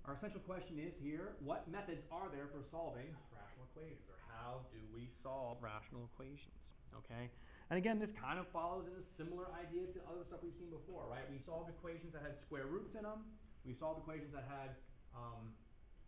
our essential question is here, what methods are there for solving rational equations, or how do we solve rational equations, okay? And again, this kind of follows a similar idea to other stuff we've seen before, right? We solved equations that had square roots in them. We solved equations that had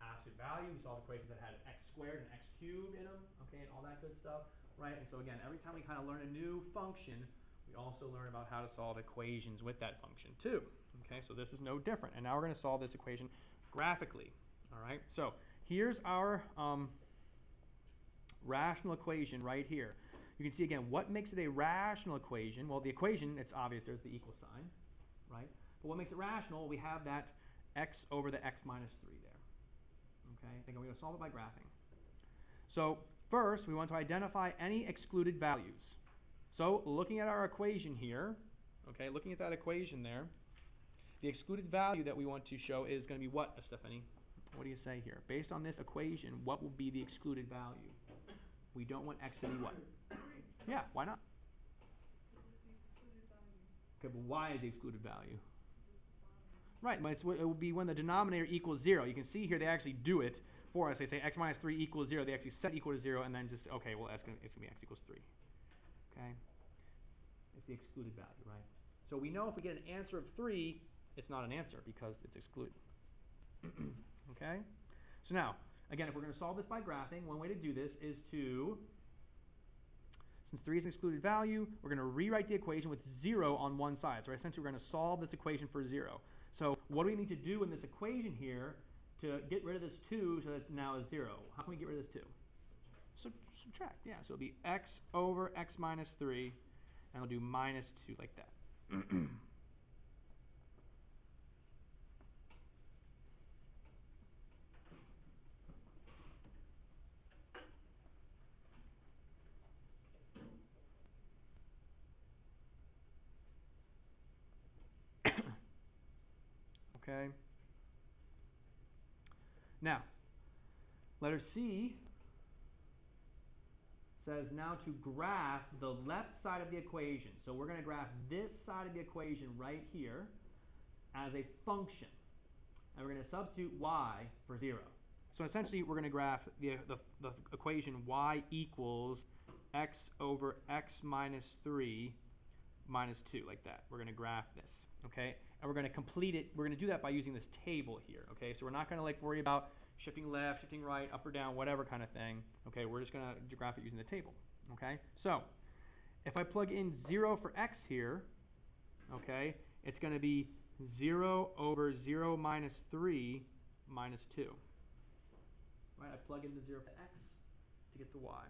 absolute value. We solved equations that had x squared and x cubed in them, okay, and all that good stuff, right? And so again, every time we kind of learn a new function, we also learn about how to solve equations with that function too, okay? So this is no different. And now we're going to solve this equation graphically, all right? So here's our rational equation right here. You can see again, what makes it a rational equation? Well, the equation, it's obvious, there's the equal sign, right? But what makes it rational? We have that x over the x minus 3 there, okay? I think I'm going to solve it by graphing. So first, we want to identify any excluded values. So looking at our equation here, okay, looking at that equation there, the excluded value that we want to show is going to be what, Stephanie? What do you say here? Based on this equation, what will be the excluded value? We don't want x to be what? Yeah, why not? Okay, but why is the excluded value? Right, but it will be when the denominator equals 0. You can see here they actually do it for us. They say x minus 3 equals 0. They actually set equal to 0 and then just, okay, well, it's going to be x equals 3. Okay? It's the excluded value, right? So we know if we get an answer of 3, it's not an answer because it's excluded. Okay? So now, again, if we're going to solve this by graphing, one way to do this is to, since 3 is an excluded value, we're going to rewrite the equation with 0 on one side. So essentially we're going to solve this equation for 0. So what do we need to do in this equation here to get rid of this 2 so that it now is 0? How can we get rid of this 2? Subtract, yeah. So it'll be x over x minus 3, and we'll do minus 2 like that. Okay. Now, letter C says now to graph the left side of the equation. So we're going to graph this side of the equation right here as a function. And we're going to substitute y for 0. So essentially we're going to graph the equation y equals x over x minus 3 minus 2, like that. We're going to graph this, okay? And we're going to complete it. We're going to do that by using this table here, okay? So we're not going to like worry about shifting left, shifting right, up or down, whatever kind of thing. Okay, we're just going to graph it using the table, okay? So if I plug in 0 for x here, okay, it's going to be 0 over 0 minus 3 minus 2. Right, I plug in the 0 for x to get the y.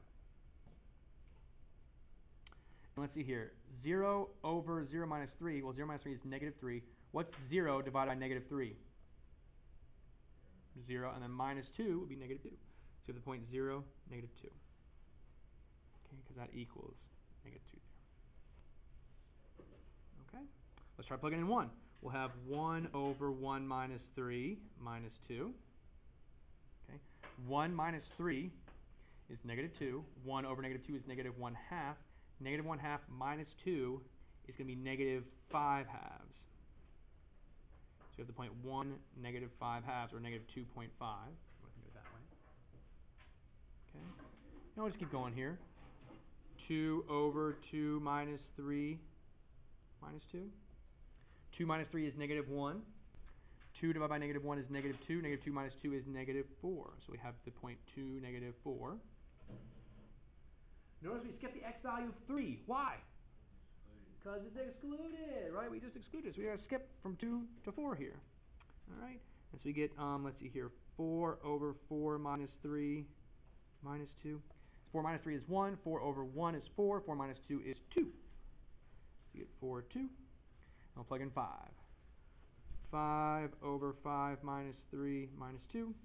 And let's see here, 0 over 0 minus 3, well 0 minus 3 is negative 3. What's 0 divided by negative 3? 0, and then minus 2 would be negative 2. So you have the point 0, negative 2. Okay, because that equals negative 2 there. Okay, let's try plugging in 1. We'll have 1 over 1 minus 3 minus 2. Okay, 1 minus 3 is negative 2. 1 over negative 2 is negative 1/2. Negative 1/2 minus 2 is going to be negative 5/2. So you have the point 1, negative 5/2, or negative 2.5. You want to think of it that way. Okay. Now we'll just keep going here. 2 over 2 minus 3 minus 2. 2 minus 3 is negative 1. 2 divided by negative 1 is negative 2. Negative 2 minus 2 is negative 4. So we have the point 2, negative 4. Notice we skipped the x value of 3. Why? Because it's excluded, right? We just excluded it. So we got to skip from 2 to 4 here. All right? And so we get, let's see here, 4 over 4 minus 3 minus 2. 4 minus 3 is 1. 4 over 1 is 4. 4 minus 2 is 2. So you get 4, 2. And we'll plug in 5. 5 over 5 minus 3 minus 2.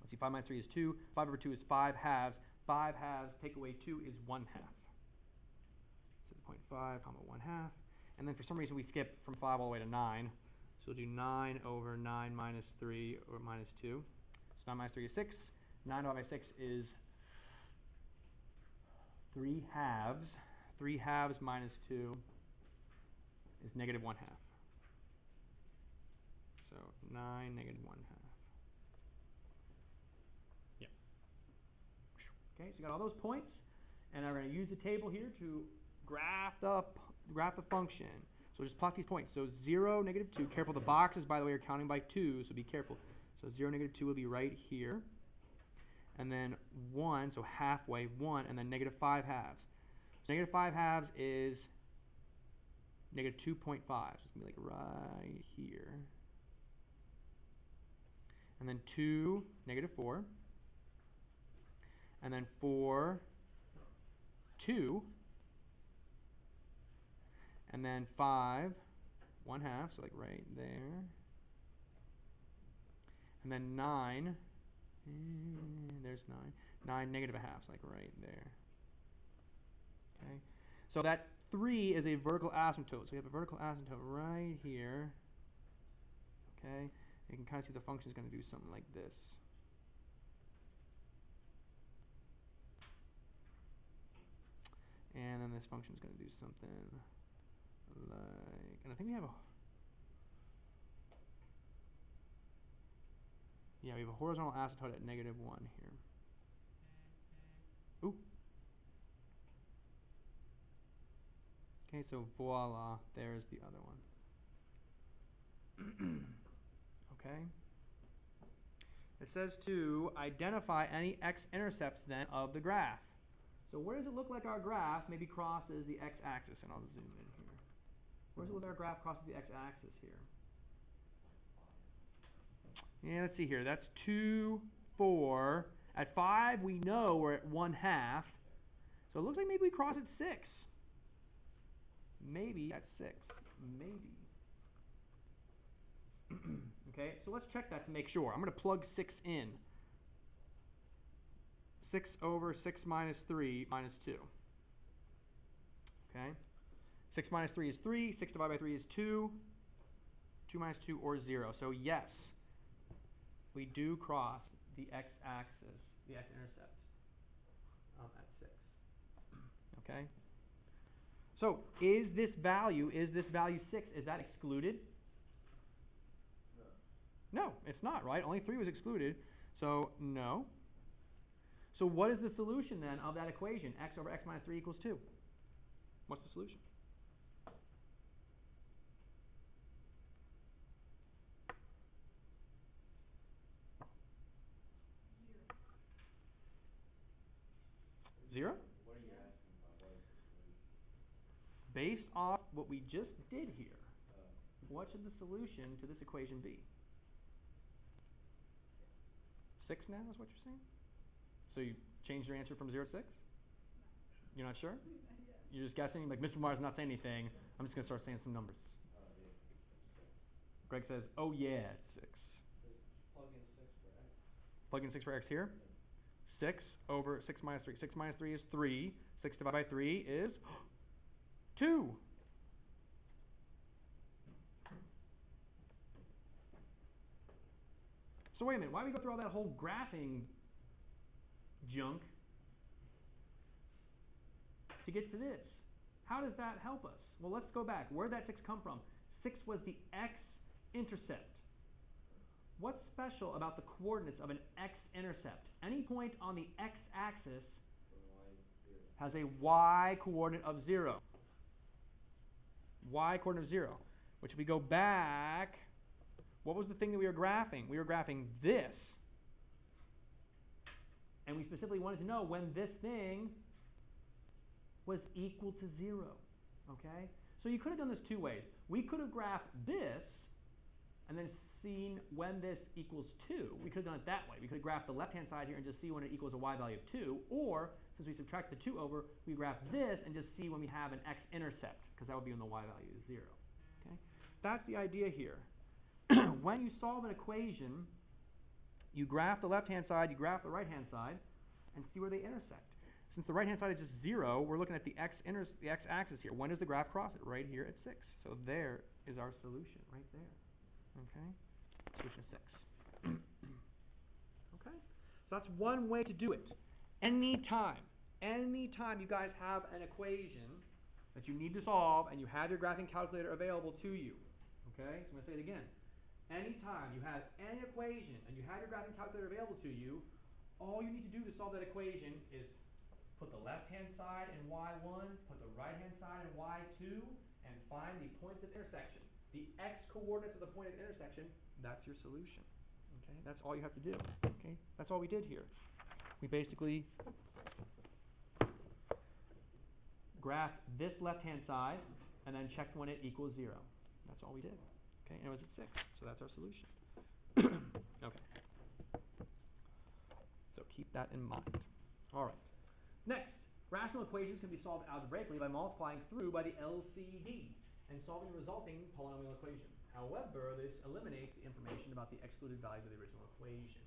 Let's see, 5 minus 3 is 2. 5 over 2 is 5/2. 5/2, take away 2 is 1/2. So 0.5, 1/2. And then for some reason we skip from 5 all the way to 9. So we'll do 9 over 9 minus 3 or minus 2. So 9 minus 3 is 6. 9 divided by 6 is 3/2. 3/2 minus 2 is negative 1/2. So 9, negative 1/2. Okay, so you got all those points, and I'm going to use the table here to graph the function. So just plot these points. So 0, -2. Careful, the boxes, by the way, are counting by 2, so be careful. So 0, -2 will be right here. And then 1, so halfway, 1, and then -5 halves. So -5 halves is -2.5. So it's going to be like right here. And then 2, -4. And then 4, 2. And then 5, 1/2, so like right there. And then 9, there's 9. 9, -1/2, so like right there. Okay, so that 3 is a vertical asymptote. So we have a vertical asymptote right here. Okay, you can kind of see the function is going to do something like this. And then this function is going to do something like, and I think we have a, yeah, we have a horizontal asymptote at -1 here. Ooh. Okay, so voila, there's the other one. Okay. It says to identify any x-intercepts then of the graph. So where does it look like our graph maybe crosses the x-axis? And I'll zoom in here. Where does it look like our graph crosses the x-axis here? Yeah, let's see here. That's 2, 4. At 5, we know we're at 1/2. So it looks like maybe we cross at 6. Maybe at 6. Maybe. Okay, so let's check that to make sure. I'm going to plug 6 in. 6 over 6 minus 3 minus 2. Okay? 6 minus 3 is 3. 6 divided by 3 is 2. 2 minus 2 or 0. So yes, we do cross the x-axis, the x-intercept at 6. Okay? So is this value 6? Is that excluded? No, it's not, right? Only 3 was excluded. So no. So what is the solution then of that equation? X over x minus 3 equals 2. What's the solution? Zero? What are you asking about? What is the solution? Based off what we just did here, what should the solution to this equation be? 6 now is what you're saying? So you changed your answer from 0 to 6? You're not sure? You're just guessing? Like, Mr. Mars not saying anything. I'm just going to start saying some numbers. Yeah, it's 6. Greg says, oh yeah, it's 6. Plug in 6 for x. Plug in 6 for x here? Yeah. 6 over 6 minus 3. 6 minus 3 is 3. 6 divided by 3 is 2. So wait a minute, why do we go through all that whole graphing junk to get to this? How does that help us? Well, let's go back. Where did that 6 come from? 6 was the x-intercept. What's special about the coordinates of an x-intercept? Any point on the x-axis has a y-coordinate of 0. Y-coordinate of 0. Which if we go back, what was the thing that we were graphing? We were graphing this. And we specifically wanted to know when this thing was equal to 0. Okay? So you could have done this 2 ways. We could have graphed this and then seen when this equals 2. We could have done it that way. We could have graphed the left-hand side here and just see when it equals a y value of 2. Or, since we subtract the 2 over, we graph this and just see when we have an x-intercept, because that would be when the y value is 0. Okay? That's the idea here. When you solve an equation, you graph the left-hand side, you graph the right-hand side, and see where they intersect. Since the right-hand side is just 0, we're looking at the x-axis here. When does the graph cross it? Right here at 6. So there is our solution, right there. Okay? Solution 6. Okay? So that's one way to do it. Anytime you guys have an equation that you need to solve and you have your graphing calculator available to you. Okay? So I'm going to say it again. Anytime you have any equation and you have your graphing calculator available to you, all you need to do to solve that equation is put the left-hand side in y1, put the right-hand side in y2, and find the points of intersection. The x coordinates of the point of intersection, that's your solution. Okay, that's all you have to do. Okay, that's all we did here. We basically graphed this left-hand side and then checked when it equals 0. That's all we did. Okay, and it was at 6, so that's our solution. Okay. So keep that in mind. All right. Next, rational equations can be solved algebraically by multiplying through by the LCD and solving the resulting polynomial equation. However, this eliminates the information about the excluded values of the original equation.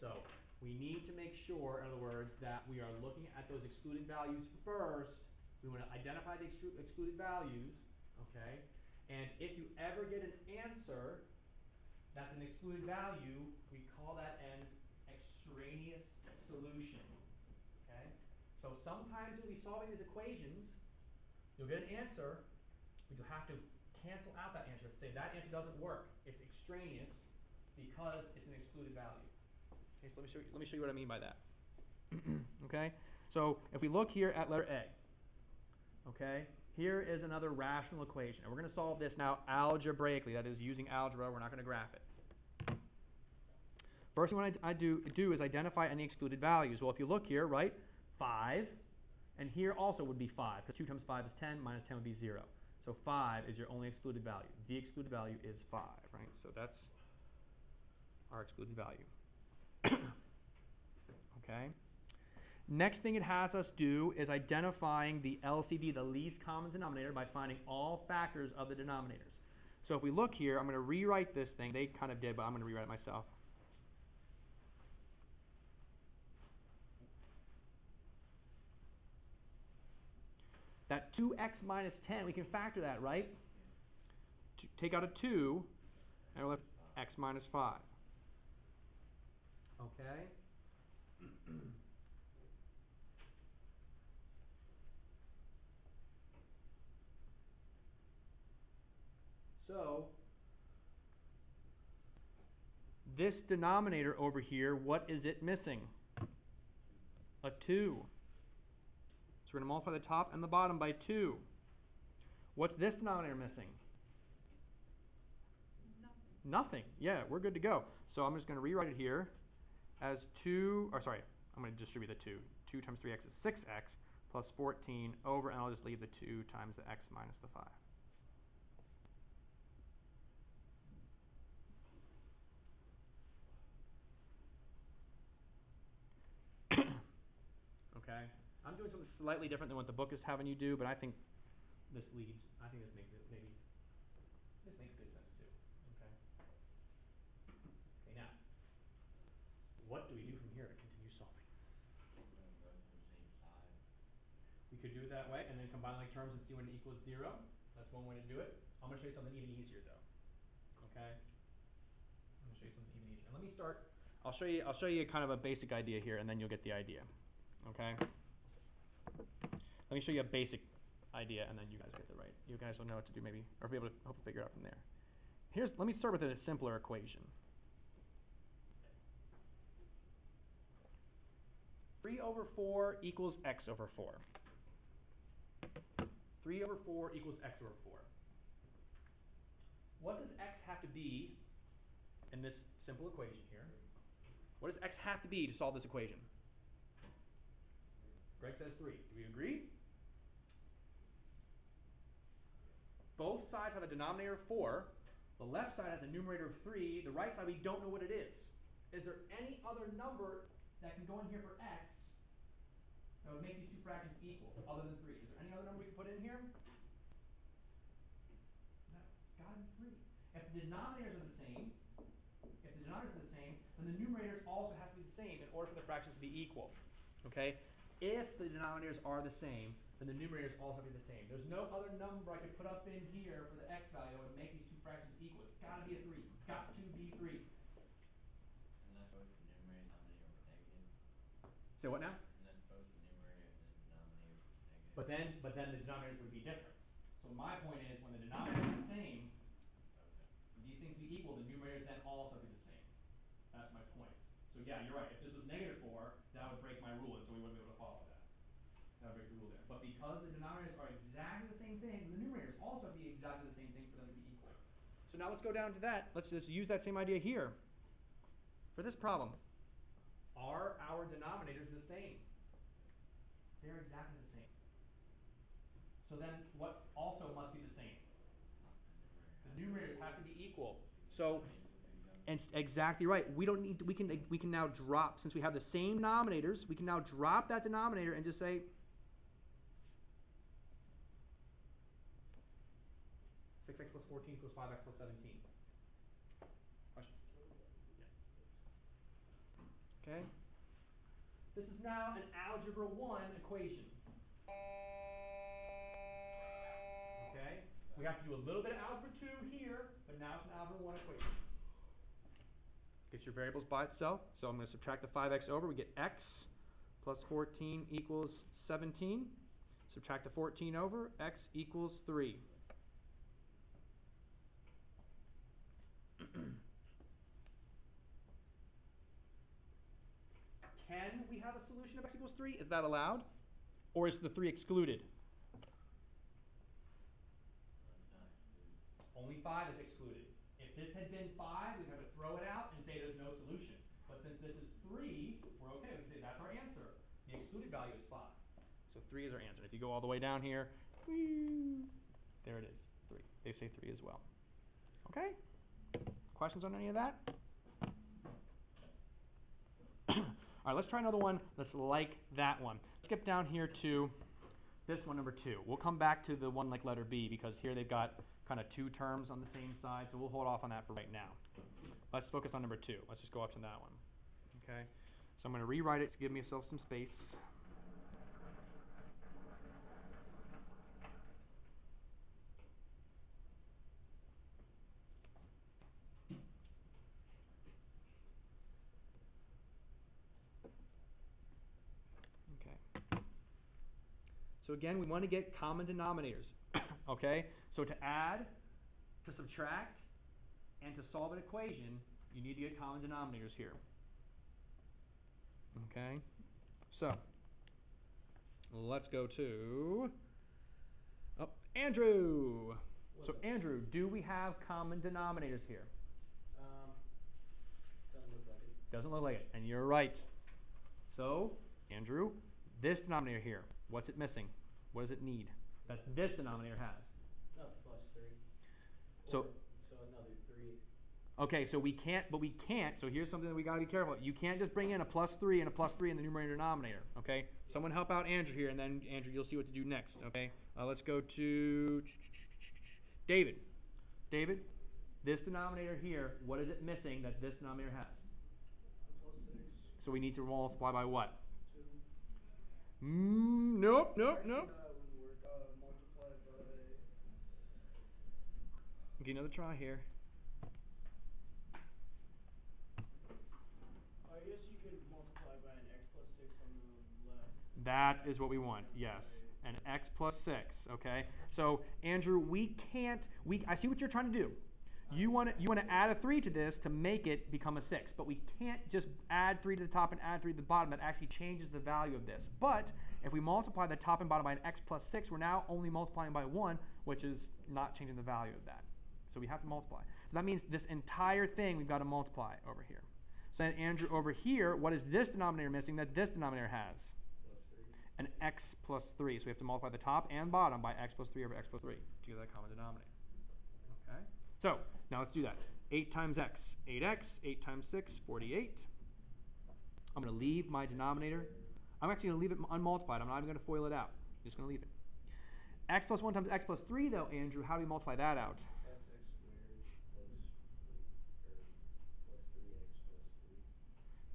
So we need to make sure, in other words, that we are looking at those excluded values first. We want to identify the excluded values, okay? And if you ever get an answer that's an excluded value, we call that an extraneous solution. Okay? So sometimes you'll be solving these equations, you'll get an answer, but you'll have to cancel out that answer. Say that answer doesn't work. It's extraneous because it's an excluded value. Okay, so let me show you what I mean by that. Okay? So if we look here at letter A, okay, here is another rational equation. And we're going to solve this now algebraically. That is, using algebra. We're not going to graph it. First thing I do is identify any excluded values. Well, if you look here, right, 5, and here also would be 5, because 2 times 5 is 10, minus 10 would be 0. So 5 is your only excluded value. The excluded value is 5, right? So that's our excluded value. Okay? Next thing it has us do is identifying the LCD, the least common denominator, by finding all factors of the denominators. So if we look here, I'm going to rewrite this thing. They kind of did, but I'm going to rewrite it myself. That 2x minus 10, we can factor that, right? Take out a 2, and we'll have x minus 5. Okay? So, this denominator over here, what is it missing? A 2. So we're going to multiply the top and the bottom by 2. What's this denominator missing? Nothing. Yeah, we're good to go. So I'm just going to rewrite it here as 2, or sorry, I'm going to distribute the 2. 2 times 3x is 6x plus 14 over, and I'll just leave the 2 times the x minus the 5. Okay? I'm doing something slightly different than what the book is having you do, but I think this leads. I think this makes it maybe. This makes good sense too. Okay. Okay, now, what do we do from here to continue solving? Both on the same side. We could do it that way and then combine like terms and see when it equals 0. That's one way to do it. I'm going to show you something even easier though. Okay? I'm going to show you something even easier. And let me start. I'll show you kind of a basic idea here, and then you'll get the idea. Okay? Let me show you a basic idea, and then you guys get the right. You guys will know what to do maybe, or be able to hopefully figure it out from there. Let me start with a simpler equation. 3 over 4 equals x over 4. 3 over 4 equals x over 4. What does x have to be in this simple equation here? What does x have to be to solve this equation? Greg says 3. Do we agree? Both sides have a denominator of 4. The left side has a numerator of 3. The right side, we don't know what it is. Is there any other number that can go in here for x that would make these two fractions equal, other than 3? Is there any other number we can put in here? No. It's got to be 3. If the denominators are the same, then the numerators also have to be the same in order for the fractions to be equal. Okay? If the denominators are the same, then the numerators also have to be the same. There's no other number I could put up in here for the x value that would make these two fractions equal. It's got to be a 3. It's got to be 3. Unless both the numerator and denominator were negative. So what now? Unless both the numerator and the denominator was negative. But then the denominators would be different. So my point is, when the denominators are the same, Okay. these things be equal, the numerators then also be the same. That's my point. So yeah, you're right. If this was -4, that would break my rule, and so we wouldn't be able to follow that. That would break the rule there. But because the denominators are exactly the same thing, the numerators also have to be exactly the same thing for them to be equal. So now let's go down to that. Let's just use that same idea here. For this problem, are our denominators the same? They're exactly the same. So then what also must be the same? The numerators have to be equal. So, and exactly right. We don't need to, we can now drop, since we have the same denominators, we can now drop that denominator and just say 6x plus 14 equals 5x plus 17. Question? Yeah. Okay. This is now an algebra 1 equation. Okay? We have to do a little bit of algebra 2 here, but now it's an algebra 1 equation. Gets your variables by itself. So I'm going to subtract the 5x over. We get x plus 14 equals 17. Subtract the 14 over. X equals 3. Can we have a solution of x equals 3? Is that allowed? Or is the 3 excluded? Only 5 is excluded. If this had been 5, we'd have to throw it out and say there's no solution. But since this is 3, we're okay. We can say that's our answer. The excluded value is 5. So 3 is our answer. If you go all the way down here, there it is, 3. They say 3 as well. Okay? Questions on any of that? All right, let's try another one that's like that one. Let's skip down here to this one, number 2. We'll come back to the one like letter B, because here they've got kind of 2 terms on the same side, so we'll hold off on that for right now. Let's focus on number 2. Let's just go up to that one. Okay? So I'm going to rewrite it to give myself some space. Okay. So again, we want to get common denominators. Okay? So to add, to subtract, and to solve an equation, you need to get common denominators here. Okay? So, let's go to Andrew. So Andrew, do we have common denominators here? Doesn't look like it. Doesn't look like it, and you're right. So, Andrew, this denominator here, what's it missing? What does it need that this denominator has? Plus 3. So another 3. Okay, so we can't, so here's something that we got to be careful of. You can't just bring in a plus 3 and a plus 3 in the numerator denominator, okay? Yeah. Someone help out Andrew here, and then, Andrew, you'll see what to do next, okay? Let's go to David. David, this denominator here, what is it missing that this denominator has? Plus 6. So we need to multiply by what? 2. Nope. Wouldn't work. Multiply by... Give you another try here. I guess you could multiply by an x plus 6 on the left. That is what we want, yes. An x plus 6, okay? So, Andrew, we can't, I see what you're trying to do. You want to add a 3 to this to make it become a 6, but we can't just add 3 to the top and add 3 to the bottom. That actually changes the value of this. But if we multiply the top and bottom by an x plus 6, we're now only multiplying by 1, which is not changing the value of that. So we have to multiply. So that means this entire thing we've got to multiply over here. So then, Andrew, over here, what is this denominator missing that this denominator has? Plus 3. An x plus 3. So we have to multiply the top and bottom by x plus 3 over x plus 3 to get that common denominator. Okay? So, now let's do that. 8 times x, 8x. 8 times 6, 48. I'm going to leave my denominator. I'm actually going to leave it unmultiplied. I'm not even going to FOIL it out. I'm just going to leave it. X plus 1 times x plus 3, though, Andrew, how do we multiply that out? That's x squared plus 3x plus 3.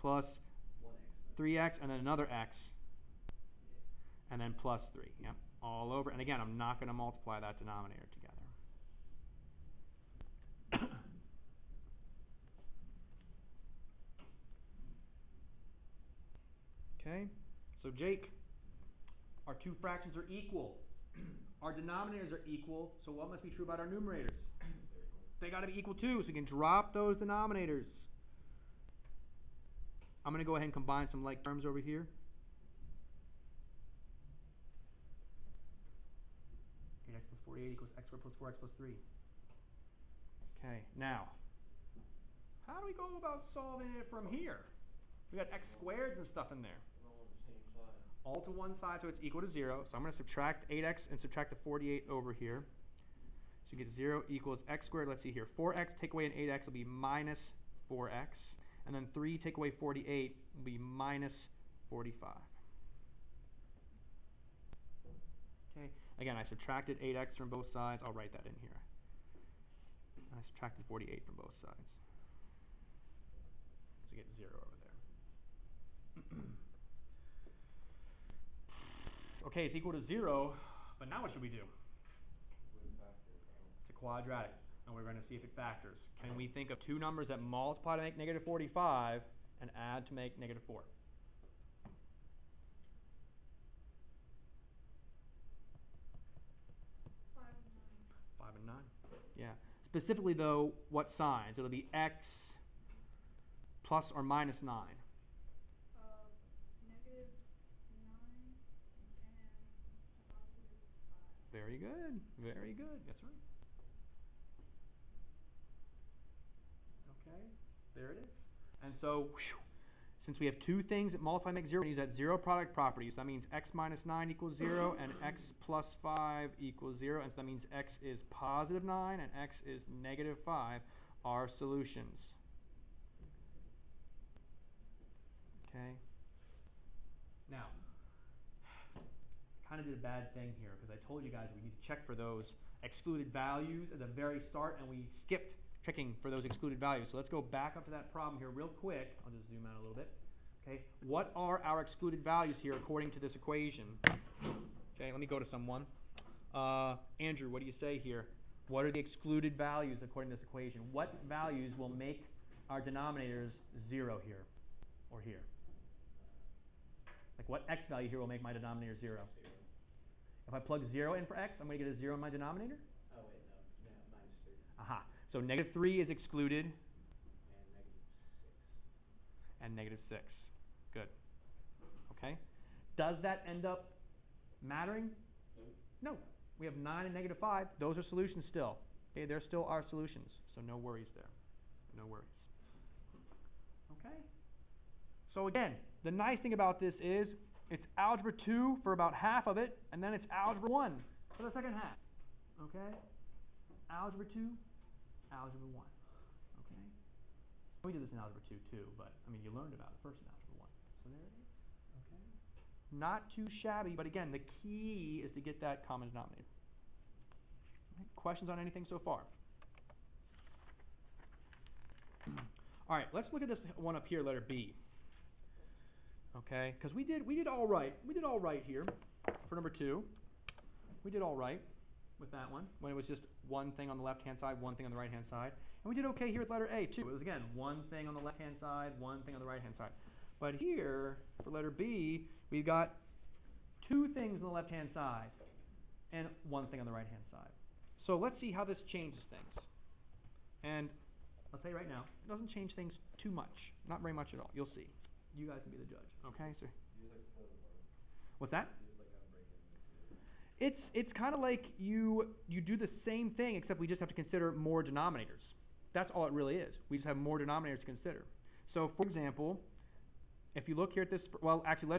Plus 1x. 3x and then another x. Yeah. And then plus 3. Yep. All over. And again, I'm not going to multiply that denominator together. Okay, so Jake, our two fractions are equal. Our denominators are equal, so what must be true about our numerators? They got to be equal too, so we can drop those denominators. I'm going to go ahead and combine some like terms over here. 8x plus 48 equals x squared plus 4x plus 3. Okay, now, how do we go about solving it from here? We got x squareds and stuff in there. All on the same side. All to one side, so it's equal to 0. So I'm going to subtract 8x and subtract the 48 over here. So you get 0 equals x squared. Let's see here. 4x take away an 8x will be minus 4x. And then 3 take away 48 will be minus 45. Okay. Again, I subtracted 8x from both sides. I'll write that in here. I subtracted 48 from both sides. So you get 0 over there. Okay, it's equal to 0, but now what should we do? It's a quadratic, and we're going to see if it factors. Can we think of two numbers that multiply to make negative 45 and add to make negative 4? 5 and 9. Yeah. Specifically, though, what signs? It'll be x plus or minus 9. Negative 9 and positive 5. Very good. Very good. That's right. Okay. There it is. And so, since we have two things that multiply and make 0, we use that zero product property. So that means x minus 9 equals 0 and x plus 5 equals 0. And so that means x is positive 9 and x is negative 5 are solutions. Okay. Now, kind of did a bad thing here because I told you guys we need to check for those excluded values at the very start, and we skipped checking for those excluded values. So let's go back up to that problem here real quick. I'll just zoom out a little bit. Okay, what are our excluded values here according to this equation? Okay, let me go to someone. Andrew, what do you say here? What are the excluded values according to this equation? What values will make our denominators 0 here or here? Like what x value here will make my denominator 0? If I plug 0 in for x, I'm going to get a 0 in my denominator? Oh, wait, no. Minus 3. Aha. So negative 3 is excluded. And negative 6. And negative 6. Good. Okay. Does that end up mattering? No. No. We have 9 and negative 5. Those are solutions still. Okay, they're still our solutions. So no worries there. No worries. Okay. So again, the nice thing about this is it's algebra 2 for about half of it, and then it's algebra 1 for the second half. Okay? Algebra 2, algebra 1. Okay? We did this in algebra 2 too, but I mean you learned about it first in algebra 1. So there it is. Okay? Not too shabby, but again, the key is to get that common denominator. Okay? Questions on anything so far? All right, let's look at this one up here, letter B. Okay, because we did all right. We did all right here for number 2. We did all right with that one when it was just one thing on the left-hand side, one thing on the right-hand side. And we did okay here with letter A too. It was again one thing on the left-hand side, one thing on the right-hand side. But here for letter B, we've got two things on the left-hand side and one thing on the right-hand side. So let's see how this changes things. And I'll tell you right now, it doesn't change things too much. Not very much at all. You'll see. You guys can be the judge. Okay, sir? What's that? It's kind of like you do the same thing, except we just have to consider more denominators. That's all it really is. We just have more denominators to consider. So, for example, if you look here at this, well, actually,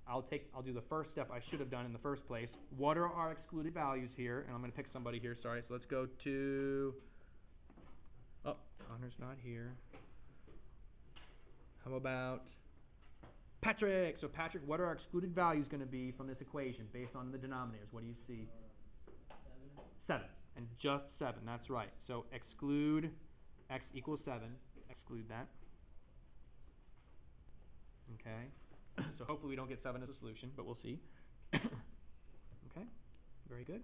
I'll do the first step I should have done in the first place. What are our excluded values here? And I'm going to pick somebody here. Sorry. So let's go to. Oh, Connor's not here. How about Patrick? So Patrick, what are our excluded values going to be from this equation based on the denominators? What do you see? 7. And just 7. That's right. So exclude x equals 7. Exclude that. Okay. So hopefully we don't get 7 as a solution, but we'll see. Okay. Very good.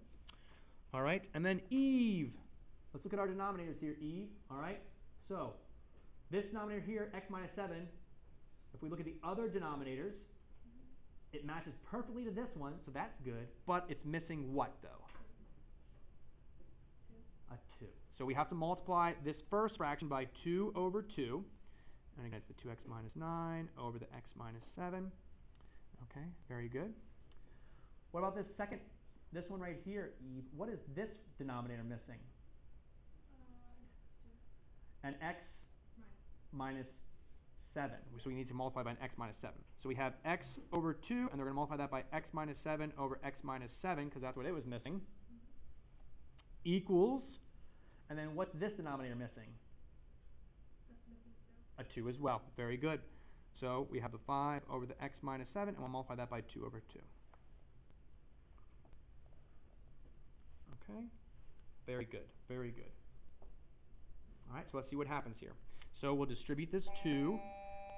All right. And then Eve. Let's look at our denominators here, Eve. All right. So this denominator here, x minus 7, if we look at the other denominators, it matches perfectly to this one, so that's good. But it's missing what, though? 2. A 2. So we have to multiply this first fraction by 2 over 2. And again, it's the 2x minus 9 over the x minus 7. Okay, very good. What about this second, this one right here, Eve? What is this denominator missing? An x minus 7. So we need to multiply by an x minus 7. So we have x over 2, and they're going to multiply that by x minus 7 over x minus 7, because that's what it was missing, equals, and then what's this denominator missing? A 2 as well. Very good. So we have the 5 over the x minus 7, and we'll multiply that by 2 over 2. Okay? Very good. Very good. All right, so let's see what happens here. So we'll distribute this 2.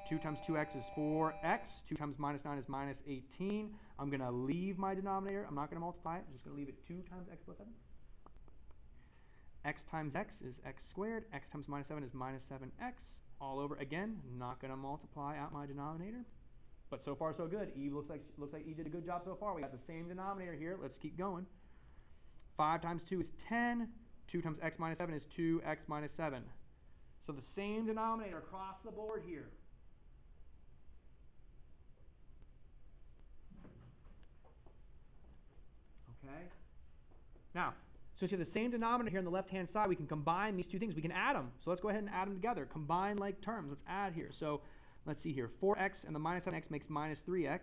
2 times 2x is 4x. 2 times minus 9 is minus 18. I'm going to leave my denominator. I'm not going to multiply it. I'm just going to leave it 2 times x plus 7. X times x is x squared. X times minus 7 is minus 7x. All over again. Not going to multiply out my denominator. But so far so good. Eve looks like Eve did a good job so far. We got the same denominator here. Let's keep going. 5 times 2 is 10. 2 times x minus 7 is 2x minus 7. So the same denominator across the board here. Okay? Now, since you have the same denominator here on the left-hand side, we can combine these two things. We can add them. So let's go ahead and add them together. Combine like terms. Let's add here. So let's see here. 4x and the minus 7x makes minus 3x,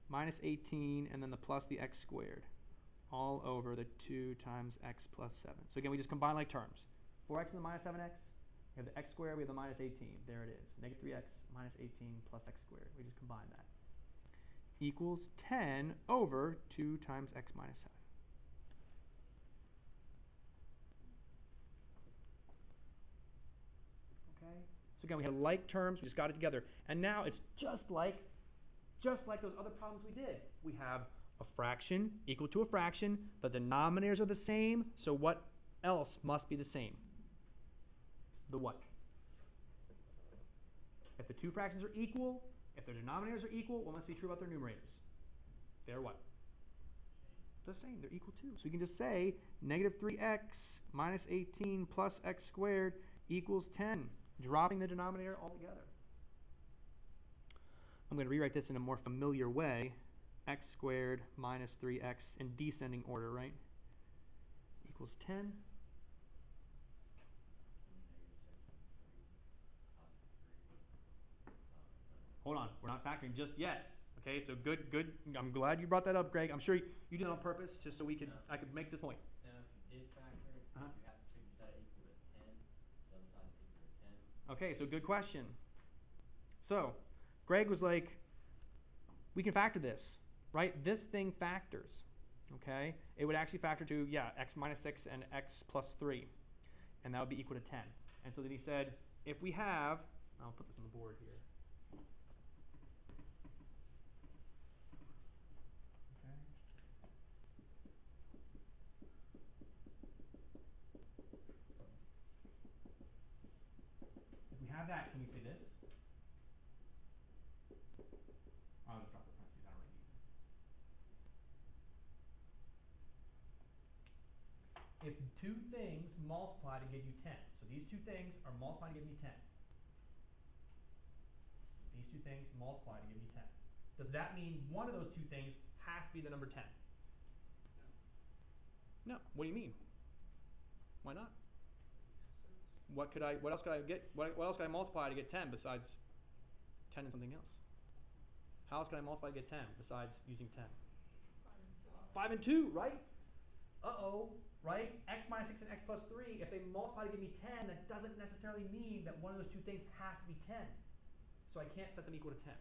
minus 18, and then the plus the x squared, all over the 2 times x plus 7. So again, we just combine like terms. 4x and the minus 7x. We have the x squared. We have the minus 18. There it is. Negative 3x minus 18 plus x squared. We just combine that. Equals 10 over 2 times x minus 7. Okay? So again, we have like terms. We just got it together. And now it's just like those other problems we did. We have a fraction equal to a fraction. The denominators are the same. So what else must be the same? The what? If the two fractions are equal, if their denominators are equal, what must be true about their numerators? They're what? The same. They're equal too. So you can just say negative 3x minus 18 plus x squared equals 10, dropping the denominator altogether. I'm going to rewrite this in a more familiar way. X squared minus 3x in descending order, right? Equals 10. Hold on, we're not factoring just yet. Okay, so good. I'm glad you brought that up, Greg. I'm sure you did it on purpose, just so I could make this point. Now, if you did factor it, you have to figure that equal to 10. The other side's equal to 10. Okay, so good question. So, Greg was like, we can factor this, right? This thing factors. Okay, it would actually factor to x minus 6 and x plus 3, and that would be equal to 10. And so then he said, if we have, I'll put this on the board here. If we have that, can we say this? I'll just drop the parentheses. I don't really need them. If two things multiply to give you 10, so these two things are multiplied to give me 10. These two things multiply to give me 10. Does that mean one of those two things has to be the number 10? No. What do you mean? Why not? What else could I get? What else could I multiply to get 10 besides 10 and something else? How else can I multiply to get 10 besides using 10? 5 and 2, right? Right? X minus 6 and x plus 3, if they multiply to give me 10, that doesn't necessarily mean that one of those two things has to be 10. So I can't set them equal to 10.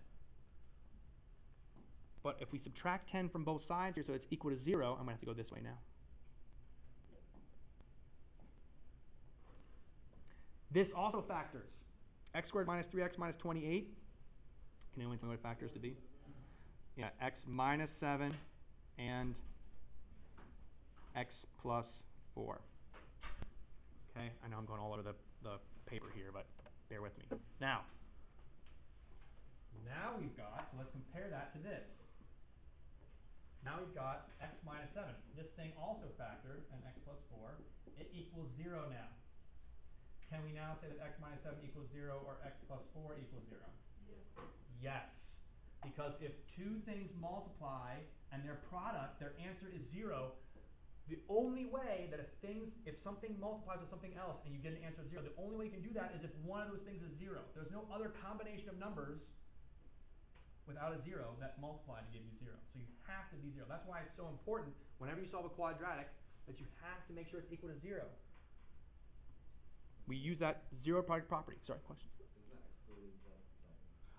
But if we subtract 10 from both sides here, so it's equal to 0, I'm going to have to go this way now. This also factors. X squared minus 3x minus 28. Can anyone tell me what it factors to be? Yeah, x minus 7 and x plus 4. Okay, I know I'm going all over the paper here, but bear with me. Now we've got, so let's compare that to this. Now we've got x minus 7. This thing also factored, and x plus 4. It equals 0 now. can we now say that x minus 7 equals 0 or x plus 4 equals 0? Yes. Because if two things multiply and their product, their answer is 0, the only way that if something multiplies with something else and you get an answer of 0, the only way you can do that is if one of those things is 0. There's no other combination of numbers without a 0 that multiply to give you 0. So you have to be 0. That's why it's so important whenever you solve a quadratic that you have to make sure it's equal to 0. We use that zero product property. Sorry, question? Isn't that excluded just the same?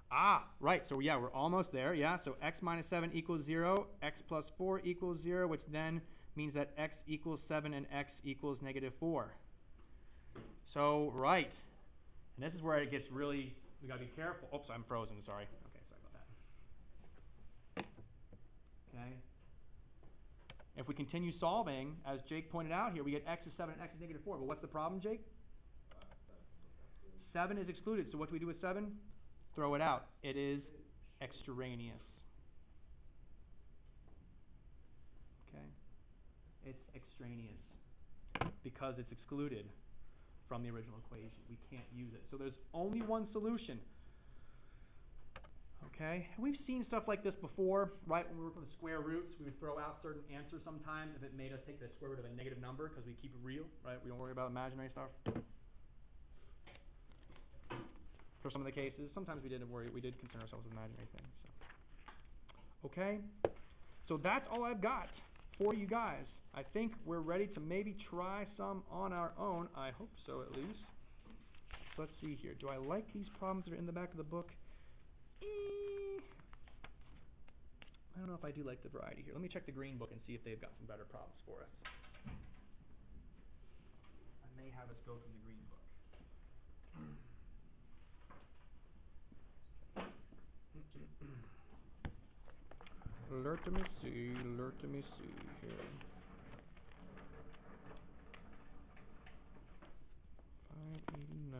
Ah, right. So yeah, we're almost there. Yeah, so x minus 7 equals 0, x plus 4 equals 0, which then means that x equals 7 and x equals negative 4. So, right. And this is where it gets really, we got to be careful. Oops, I'm frozen, sorry. Okay, sorry about that. Okay. If we continue solving, as Jake pointed out here, we get x is 7 and x is negative 4. But what's the problem, Jake? 7 is excluded. So what do we do with 7? Throw it out. It is extraneous. Okay? It's extraneous because it's excluded from the original equation. We can't use it. So there's only one solution. Okay? We've seen stuff like this before, right? When we work with square roots, we would throw out certain answers sometimes if it made us take the square root of a negative number because we keep it real, right? We don't worry about imaginary stuff. For some of the cases, sometimes we didn't worry. We did concern ourselves with imaginary things. So. Okay? So that's all I've got for you guys. I think we're ready to maybe try some on our own. I hope so, at least. So let's see here. Do I like these problems that are in the back of the book? I don't know if I do like the variety here. Let me check the green book and see if they've got some better problems for us. I may have us go through the green book. Let me see here. 589.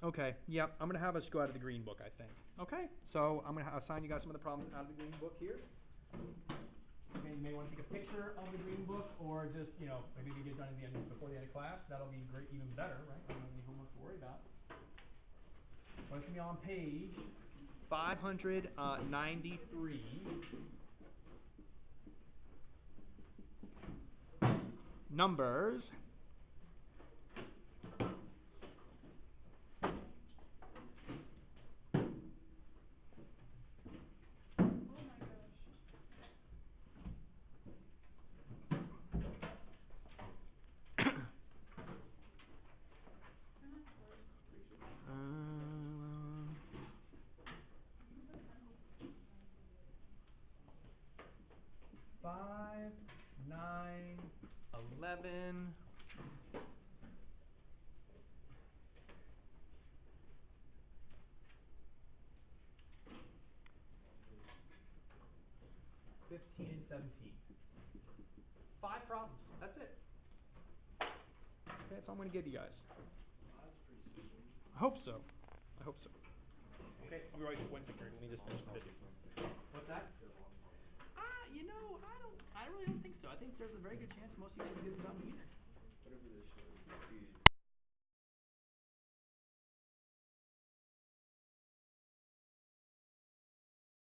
Okay, yep, I'm going to have us go out of the green book, I think. Okay, so I'm going to assign you guys some of the problems out of the green book here. Okay, you may want to take a picture of the green book or just, maybe we get done at the end before the end of class. That'll be great, even better, right? I don't have any homework to worry about. Well, it's going to be on page 593. Numbers. Five, 9, 11. 15 and 17. 5 problems. That's it. Okay, that's all I'm going to give you guys. That's pretty simple. I hope so. Okay, I'll be right back. 1 second. Let me just finish the video. What's that? I really don't think so. I think there's a very good chance most of you will get it done here. Whatever they show,